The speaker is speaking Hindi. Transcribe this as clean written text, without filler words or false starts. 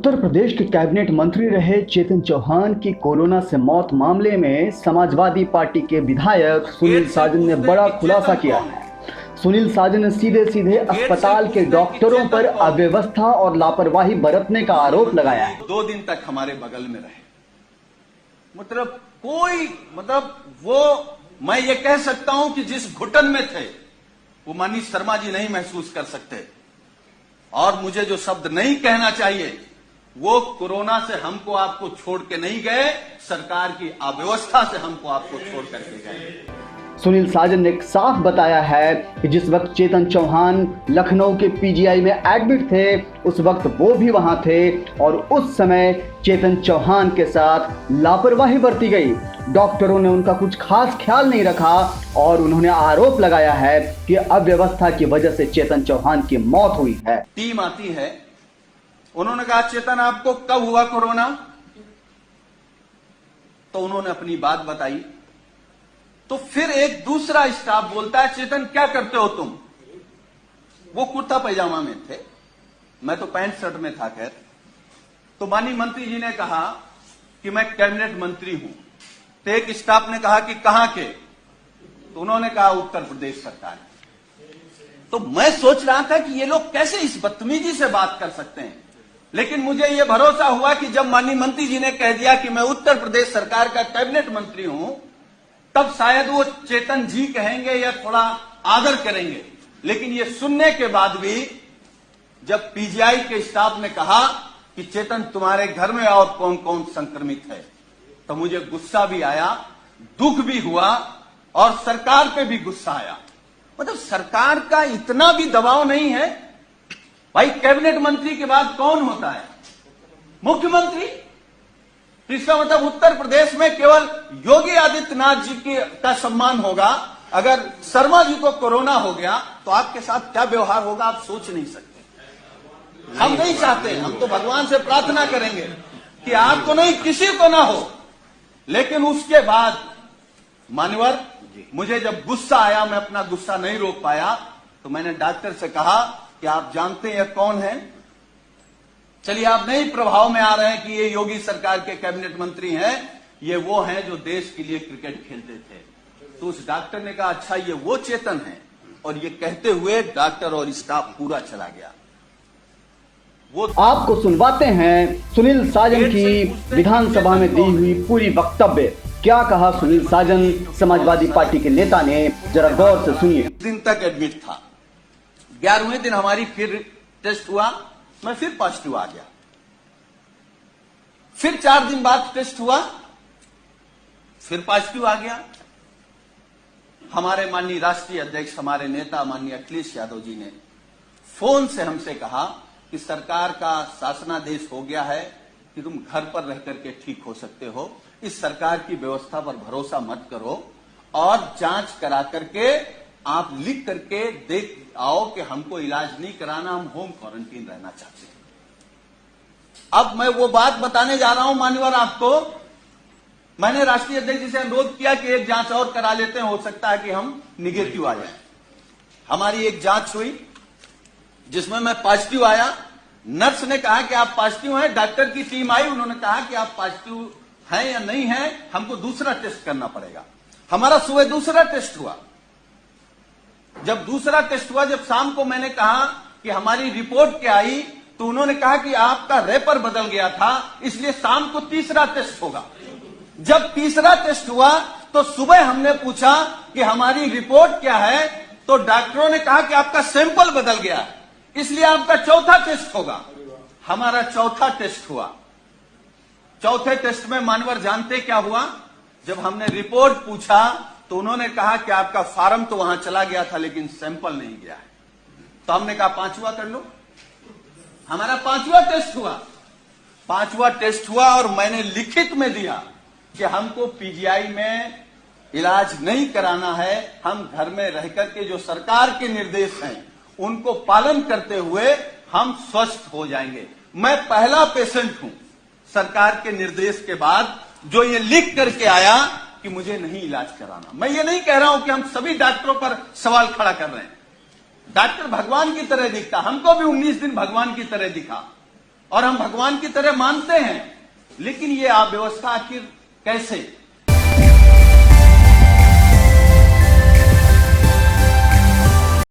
उत्तर प्रदेश के कैबिनेट मंत्री रहे चेतन चौहान की कोरोना से मौत मामले में समाजवादी पार्टी के विधायक सुनील साजन ने बड़ा खुलासा किया है। सुनील साजन ने सीधे सीधे अस्पताल के डॉक्टरों पर अव्यवस्था और लापरवाही बरतने का आरोप लगाया है। 2 दिन तक हमारे बगल में रहे, वो मैं ये कह सकता हूं कि जिस घुटन में थे वो मनीष शर्मा जी नहीं महसूस कर सकते। और मुझे जो शब्द नहीं कहना चाहिए वो कोरोना से हमको आपको छोड़ के नहीं गए, सरकार की अव्यवस्था से हमको आपको छोड़ करके गए। सुनील साजन ने साफ बताया है कि जिस वक्त चेतन चौहान लखनऊ के पीजीआई में एडमिट थे उस वक्त वो भी वहां थे और उस समय चेतन चौहान के साथ लापरवाही बरती गई। डॉक्टरों ने उनका कुछ खास ख्याल नहीं रखा और उन्होंने आरोप लगाया है कि अव्यवस्था की वजह से चेतन चौहान की मौत हुई है। टीम आती है, उन्होंने कहा चेतन आपको कब हुआ कोरोना, तो उन्होंने अपनी बात बताई। तो फिर एक दूसरा स्टाफ बोलता है चेतन क्या करते हो तुम। वो कुर्ता पैजामा में थे, मैं तो पैंट शर्ट में था। खैर, तो माननीय मंत्री जी ने कहा कि मैं कैबिनेट मंत्री हूं। तो एक स्टाफ ने कहा कि कहां के, तो उन्होंने कहा उत्तर प्रदेश सरकार। तो मैं सोच रहा था कि ये लोग कैसे इस बदतमीजी से बात कर सकते हैं, लेकिन मुझे यह भरोसा हुआ कि जब माननीय मंत्री जी ने कह दिया कि मैं उत्तर प्रदेश सरकार का कैबिनेट मंत्री हूं, तब शायद वो चेतन जी कहेंगे या थोड़ा आदर करेंगे। लेकिन ये सुनने के बाद भी जब पीजीआई के स्टाफ ने कहा कि चेतन तुम्हारे घर में और कौन कौन संक्रमित है, तो मुझे गुस्सा भी आया, दुख भी हुआ और सरकार पे भी गुस्सा आया। मतलब सरकार का इतना भी दबाव नहीं है भाई। कैबिनेट मंत्री के बाद कौन होता है? मुख्यमंत्री। इसका मतलब उत्तर प्रदेश में केवल योगी आदित्यनाथ जी का सम्मान होगा। अगर शर्मा जी को कोरोना हो गया तो आपके साथ क्या व्यवहार होगा आप सोच नहीं सकते। हम नहीं चाहते, हम तो भगवान से प्रार्थना करेंगे कि आपको नहीं किसी को ना हो। लेकिन उसके बाद मान्यवर, मुझे जब गुस्सा आया, मैं अपना गुस्सा नहीं रोक पाया, तो मैंने डॉक्टर से कहा कि आप जानते हैं कौन है? चलिए आप नहीं प्रभाव में आ रहे हैं कि ये योगी सरकार के कैबिनेट मंत्री हैं, ये वो हैं जो देश के लिए क्रिकेट खेलते थे। तो उस डॉक्टर ने कहा अच्छा ये वो चेतन है, और ये कहते हुए डॉक्टर और स्टाफ पूरा चला गया। वो आपको सुनवाते हैं सुनील साजन की विधानसभा में दी हुई पूरी वक्तव्य। क्या कहा सुनील साजन, समाजवादी पार्टी के नेता ने, जरा गौर से सुनिए। दिन तक एडमिट था, 11वें दिन हमारी फिर टेस्ट हुआ, मैं फिर पॉजिटिव आ गया। फिर 4 दिन बाद टेस्ट हुआ, फिर पॉजिटिव आ गया। हमारे माननीय राष्ट्रीय अध्यक्ष, हमारे नेता माननीय अखिलेश यादव जी ने फोन से हमसे कहा कि सरकार का शासनादेश हो गया है कि तुम घर पर रह करके ठीक हो सकते हो, इस सरकार की व्यवस्था पर भरोसा मत करो और जांच करा करके आप लिख करके देख आओ कि हमको इलाज नहीं कराना, हम होम क्वारंटीन रहना चाहते हैं। अब मैं वो बात बताने जा रहा हूं मान्यवर आपको। मैंने राष्ट्रीय अध्यक्ष जी से अनुरोध किया कि एक जांच और करा लेते हैं, हो सकता है कि हम निगेटिव आ जाए। हमारी एक जांच हुई जिसमें मैं पॉजिटिव आया। नर्स ने कहा कि आप पॉजिटिव हैं, डॉक्टर की टीम आई, उन्होंने कहा कि आप पॉजिटिव हैं या नहीं हैं, हमको दूसरा टेस्ट करना पड़ेगा। हमारा सुबह दूसरा टेस्ट हुआ। जब दूसरा टेस्ट हुआ, जब शाम को मैंने कहा कि हमारी रिपोर्ट क्या आई, तो उन्होंने कहा कि आपका रेपर बदल गया था, इसलिए शाम को तीसरा टेस्ट होगा। जब तीसरा टेस्ट हुआ तो सुबह हमने पूछा कि हमारी रिपोर्ट क्या है, तो डॉक्टरों ने कहा कि आपका सैंपल बदल गया है, इसलिए आपका चौथा टेस्ट होगा। हमारा चौथा टेस्ट हुआ। चौथे टेस्ट में मानवर जानते क्या हुआ? जब हमने रिपोर्ट पूछा तो उन्होंने कहा कि आपका फार्म तो वहां चला गया था लेकिन सैंपल नहीं गया है। तो हमने कहा 5वां कर लो। हमारा 5वां टेस्ट हुआ। 5वां टेस्ट हुआ और मैंने लिखित में दिया कि हमको पीजीआई में इलाज नहीं कराना है, हम घर में रह करके जो सरकार के निर्देश हैं उनको पालन करते हुए हम स्वस्थ हो जाएंगे। मैं पहला पेशेंट हूं सरकार के निर्देश के बाद जो ये लिख करके आया कि मुझे नहीं इलाज कराना। मैं ये नहीं कह रहा हूं कि हम सभी डॉक्टरों पर सवाल खड़ा कर रहे हैं। डॉक्टर भगवान की तरह दिखता, हमको भी 19 दिन भगवान की तरह दिखा। और हम भगवान की तरह मानते हैं, लेकिन ये अव्यवस्था आखिर कैसे?